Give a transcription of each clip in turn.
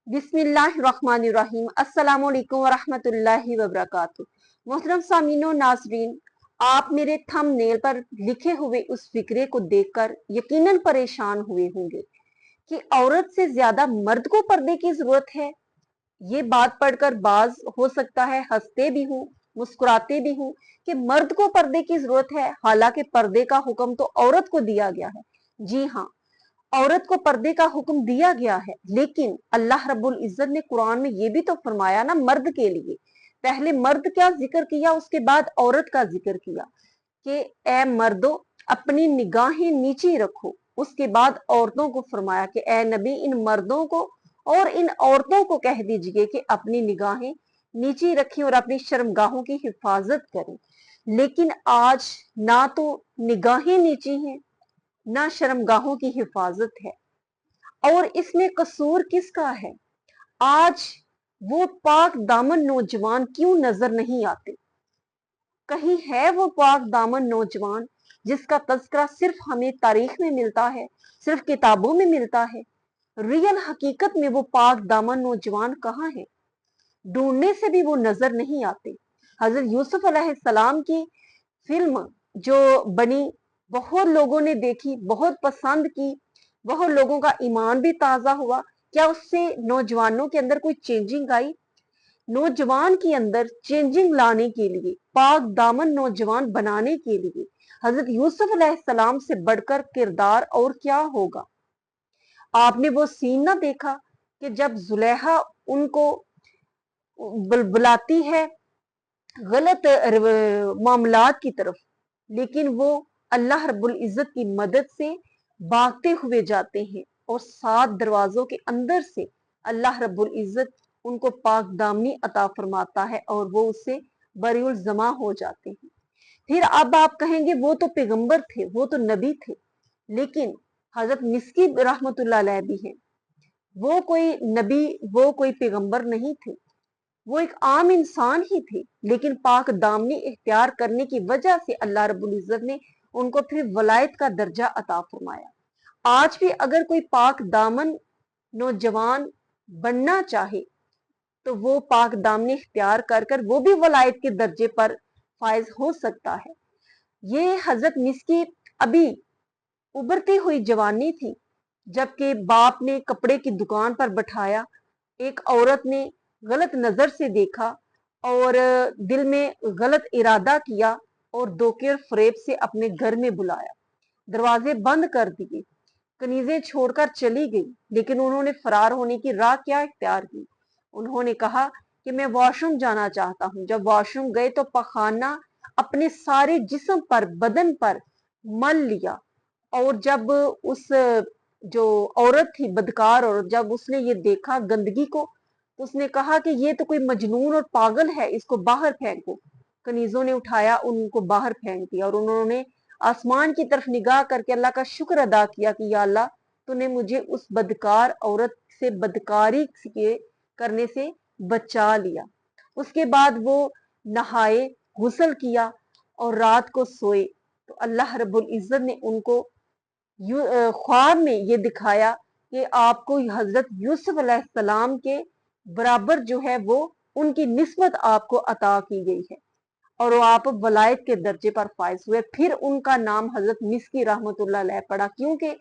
बिस्मिल्लाहिर्रहमानिर्रहीम। अस्सलाम वालेकुम वरहमतुल्लाहि वबरकातुहू। मोहतरम सामीनो नाजरीन, आप मेरे थंबनेल पर लिखे हुए उस फिक्रे को देखकर यकीनन परेशान हुए होंगे कि औरत से ज्यादा मर्द को पर्दे की जरूरत है। ये बात पढ़कर बाज हो सकता है हंसते भी हूँ, मुस्कुराते भी हूँ कि मर्द को पर्दे की जरूरत है, हालांकि पर्दे का हुक्म तो औरत को दिया गया है। जी हाँ, औरत को पर्दे का हुक्म दिया गया है, लेकिन अल्लाह रब्बुल इज्जत ने कुरान में ये भी तो फरमाया ना, मर्द के लिए पहले मर्द का जिक्र किया, उसके बाद औरत का जिक्र किया कि ए मर्दो अपनी निगाहें नीचे रखो। उसके बाद औरतों को फरमाया कि ए नबी इन मर्दों को और इन औरतों को कह दीजिए कि अपनी निगाहें नीचे रखें और अपनी शर्मगाहों की हिफाजत करें। लेकिन आज ना तो निगाहें नीची हैं, ना शर्मगाहों की हिफाजत है। और इसमें कसूर किसका है? आज वो पाक दामन नौजवान क्यों नजर नहीं आते? कहीं है वो पाक दामन नौजवान जिसका तज़किरा सिर्फ हमें तारीख में मिलता है, सिर्फ किताबों में मिलता है? रियल हकीकत में वो पाक दामन नौजवान कहाँ है? ढूंढने से भी वो नजर नहीं आते। हजरत यूसुफ अलैहिस्सलाम की फिल्म जो बनी, बहुत लोगों ने देखी, बहुत पसंद की, बहुत लोगों का ईमान भी ताजा हुआ। क्या उससे नौजवानों के अंदर कोई चेंजिंग आई? नौजवान के अंदर चेंजिंग लाने के लिए, पाक दामन नौजवान बनाने के लिए हजरत यूसुफ अलैहिस्सलाम से बढ़कर किरदार और क्या होगा? आपने वो सीन ना देखा कि जब जुलेहा उनको बुलाती है गलत मामलात की तरफ, लेकिन वो अल्लाह रब्बुल इज्जत की मदद से भागते हुए जाते हैं और 7 दरवाजों के अंदर से अल्लाह रब्बुल इज्जत उनको पाक दामनी अता फरमाता है और वो उससे बरीउल जमा हो जाते हैं। फिर अब आप कहेंगे वो तो पैगंबर थे, वो तो नबी थे, लेकिन हजरत मिस्की रहमतुल्लाह अलैह भी हैं, वो कोई नबी, वो कोई पैगंबर नहीं थे, वो एक आम इंसान ही थे, लेकिन पाक दामनी इख्तियार करने की वजह से अल्लाह रब्बुल इज्जत ने उनको फिर वलायत का दर्जा अता फरमाया। आज भी अगर कोई पाक दामन नौजवान बनना चाहे तो वो पाक दामनी इख्तियार कर कर वो भी वलायत के दर्जे पर फायज हो सकता है। ये हजरत मिस्की अभी उभरती हुई जवानी थी, जबकि बाप ने कपड़े की दुकान पर बैठाया, एक औरत ने गलत नजर से देखा और दिल में गलत इरादा किया और धोखे और फरेब से अपने घर में बुलाया, दरवाजे बंद कर दिए, कनीजें छोड़कर चली गई। लेकिन उन्होंने फरार होने की राह क्या इख्तियार की? उन्होंने कहा कि मैं वॉशरूम जाना चाहता हूँ। जब वॉशरूम गए तो पखाना अपने सारे जिस्म पर, बदन पर मल लिया। और जब उस जो औरत थी, बदकार औरत, जब उसने ये देखा गंदगी को, तो उसने कहा कि ये तो कोई मजनून और पागल है, इसको बाहर फेंको। कनीजों ने उठाया, उनको बाहर फेंक दिया और उन्होंने आसमान की तरफ निगाह करके अल्लाह का शुक्र अदा किया कि या अल्लाह, तूने मुझे उस बदकार औरत से बदकारी के करने से बचा लिया। उसके बाद वो नहाए, गुस्ल किया और रात को सोए तो अल्लाह रब्बुल इज्जत ने उनको ख्वाब में ये दिखाया कि आपको हजरत यूसुफ अलैहिस्सलाम के बराबर जो है वो उनकी निस्बत आपको अता की गई है और वो आप वलायत के दर्जे पर फायज हुए। फिर उनका नाम हजरत मिस्की रहमतुल्लाह अलैह पड़ा, क्योंकि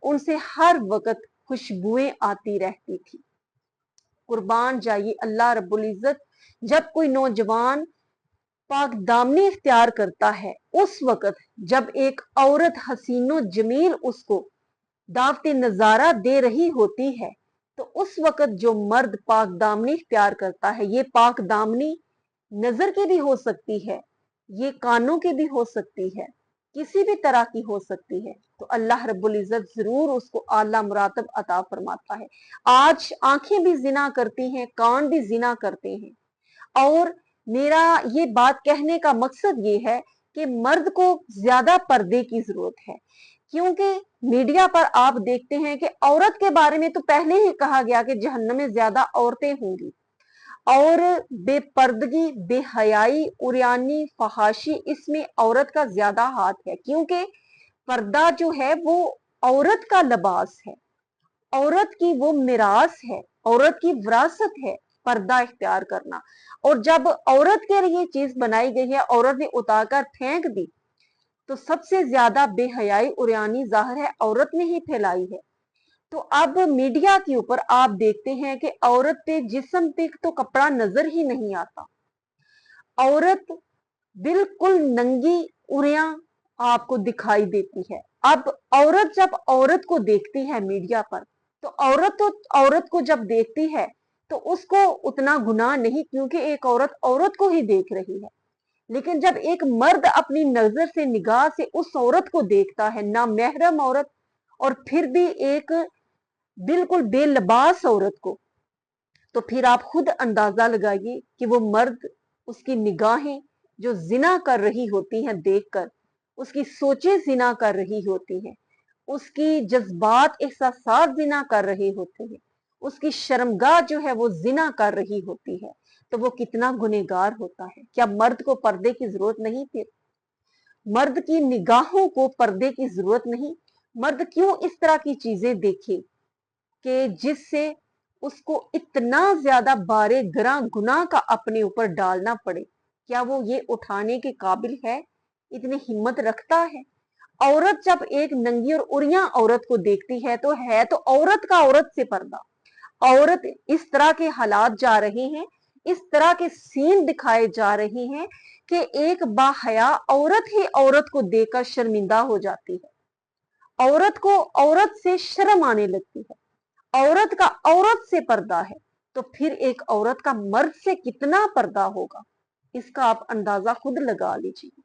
उनसे हर वक्त खुशबुएं आती रहती थी। कुर्बान जाइए अल्लाह रब्बुल इज्जत, जब कोई नौजवान पाक दामनी इख्तियार करता है, उस वक्त जब एक औरत हसीनो जमील उसको दावत नजारा दे रही होती है, तो उस वक्त जो मर्द पाक दामनी इख्तियार करता है, ये पाक दामनी नजर की भी हो सकती है, ये कानों की भी हो सकती है, किसी भी तरह की हो सकती है, तो अल्लाह रब्बुल इज्जत जरूर उसको आला मुरातब अता फरमाता है। आज आंखें भी जिना करती हैं, कान भी जिना करते हैं। और मेरा ये बात कहने का मकसद ये है कि मर्द को ज्यादा पर्दे की जरूरत है, क्योंकि मीडिया पर आप देखते हैं कि औरत के बारे में तो पहले ही कहा गया कि जहन्नम में ज्यादा औरतें होंगी, और बेपर्दगी, बेहयाई, उरियानी, फहाशी, इसमें औरत का ज्यादा हाथ है, क्योंकि पर्दा जो है वो औरत का लिबास है, औरत की वो मिरास है। औरत की विरासत है पर्दा इख्तियार करना। और जब औरत के लिए चीज बनाई गई है, औरत ने उतारकर फेंक दी, तो सबसे ज्यादा बेहयाई उरियानी जाहिर है औरत ने ही फैलाई है। तो अब मीडिया के ऊपर आप देखते हैं कि औरत पे जिस्म पे तो कपड़ा नजर ही नहीं आता, औरत बिल्कुल नंगी उरियां आपको दिखाई देती है। अब औरत जब औरत को देखती है मीडिया पर, तो औरत को जब देखती है तो उसको उतना गुनाह नहीं, क्योंकि एक औरत औरत को ही देख रही है। लेकिन जब एक मर्द अपनी नजर से निगाह से उस औरत को देखता है, ना महरम औरत, और फिर भी एक बिल्कुल बेलबास औरत को, तो फिर आप खुद अंदाजा लगाइए कि वो मर्द, उसकी निगाहें जो जिना कर रही होती हैं देखकर, उसकी सोचें जिना कर रही होती हैं, उसकी जज्बात एहसासात जिना कर रहे होते हैं, उसकी शर्मगाह जो है वो जिना कर रही होती है, तो वो कितना गुनहगार होता है। क्या मर्द को पर्दे की जरूरत नहीं? फिर मर्द की निगाहों को पर्दे की जरूरत नहीं? मर्द क्यों इस तरह की चीजें देखे कि जिससे उसको इतना ज्यादा बारे गिरा गुनाह का अपने ऊपर डालना पड़े? क्या वो ये उठाने के काबिल है? इतनी हिम्मत रखता है? औरत जब एक नंगी और उरिया औरत को देखती है तो औरत का औरत से पर्दा। औरत इस तरह के हालात जा रहे हैं, इस तरह के सीन दिखाए जा रहे हैं कि एक बाहया औरत ही औरत को देखकर शर्मिंदा हो जाती है, औरत को औरत से शर्म आने लगती है, औरत का औरत से पर्दा है, तो फिर एक औरत का मर्द से कितना पर्दा होगा, इसका आप अंदाजा खुद लगा लीजिए।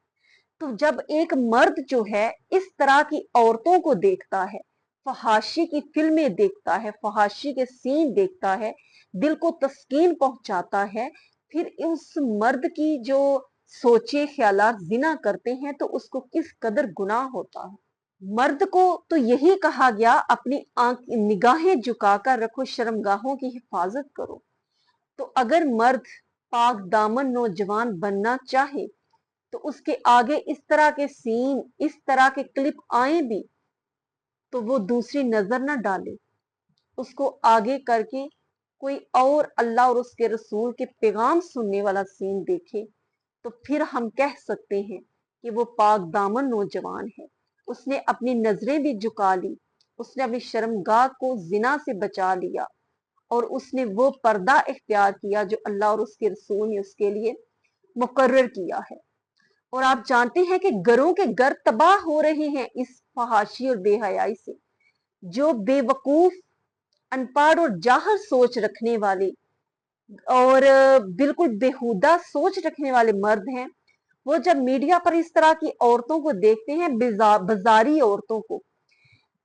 तो जब एक मर्द जो है इस तरह की औरतों को देखता है, फहाशी की फिल्में देखता है, फहाशी के सीन देखता है, दिल को तस्कीन पहुंचाता है, फिर उस मर्द की जो सोचे ख्यालात जिना करते हैं तो उसको किस कदर गुनाह होता है। मर्द को तो यही कहा गया अपनी आंख निगाहें झुकाकर रखो, शर्मगाहों की हिफाजत करो। तो अगर मर्द पाक दामन नौजवान बनना चाहे तो उसके आगे इस तरह के सीन, इस तरह के क्लिप आए भी तो वो दूसरी नजर ना डाले, उसको आगे करके कोई और अल्लाह और उसके रसूल के पैगाम सुनने वाला सीन देखे, तो फिर हम कह सकते हैं कि वो पाक दामन नौजवान है। उसने अपनी नजरें भी झुका ली, उसने अपनी शर्मगाह को जिना से बचा लिया, और उसने वो पर्दा इख्तियार किया जो अल्लाह और उसके रसूल ने उसके लिए मुकर्रर किया है। और आप जानते हैं कि घरों के घर तबाह हो रहे हैं इस फहाशी और बेहयाई से। जो बेवकूफ, अनपढ़ और जाहिल सोच रखने वाले और बिल्कुल बेहुदा सोच रखने वाले मर्द हैं, वो जब मीडिया पर इस तरह की औरतों को देखते हैं, बाजारी औरतों को,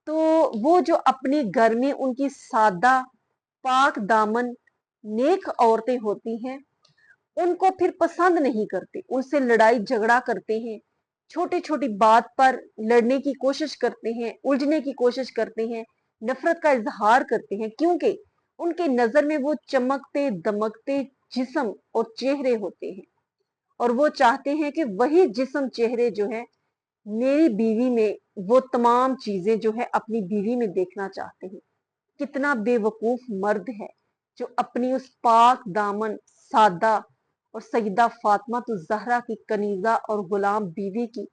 तो वो जो अपने घर में उनकी सादा पाक दामन नेक औरतें होती हैं, उनको फिर पसंद नहीं करते, उनसे लड़ाई झगड़ा करते हैं, छोटी छोटी बात पर लड़ने की कोशिश करते हैं, उलझने की कोशिश करते हैं, नफरत का इजहार करते हैं, क्योंकि उनके नजर में वो चमकते दमकते जिस्म और चेहरे होते हैं, और वो चाहते हैं कि वही जिस्म चेहरे जो है मेरी बीवी में, वो तमाम चीजें जो है अपनी बीवी में देखना चाहते हैं। कितना बेवकूफ मर्द है जो अपनी उस पाक दामन सादा और सईदा फातिमा तो जहरा की कनीजा और गुलाम बीवी की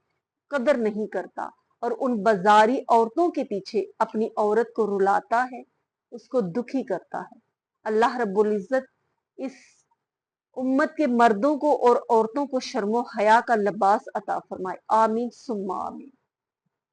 कदर नहीं करता, और उन बाजारी औरतों के पीछे अपनी औरत को रुलाता है, उसको दुखी करता है। अल्लाह रब्बुल इज्जत इस उम्मत के मर्दों को और औरतों को शर्मो हया का लिबास अता फरमाए। आमीन सुम्मा आमीन।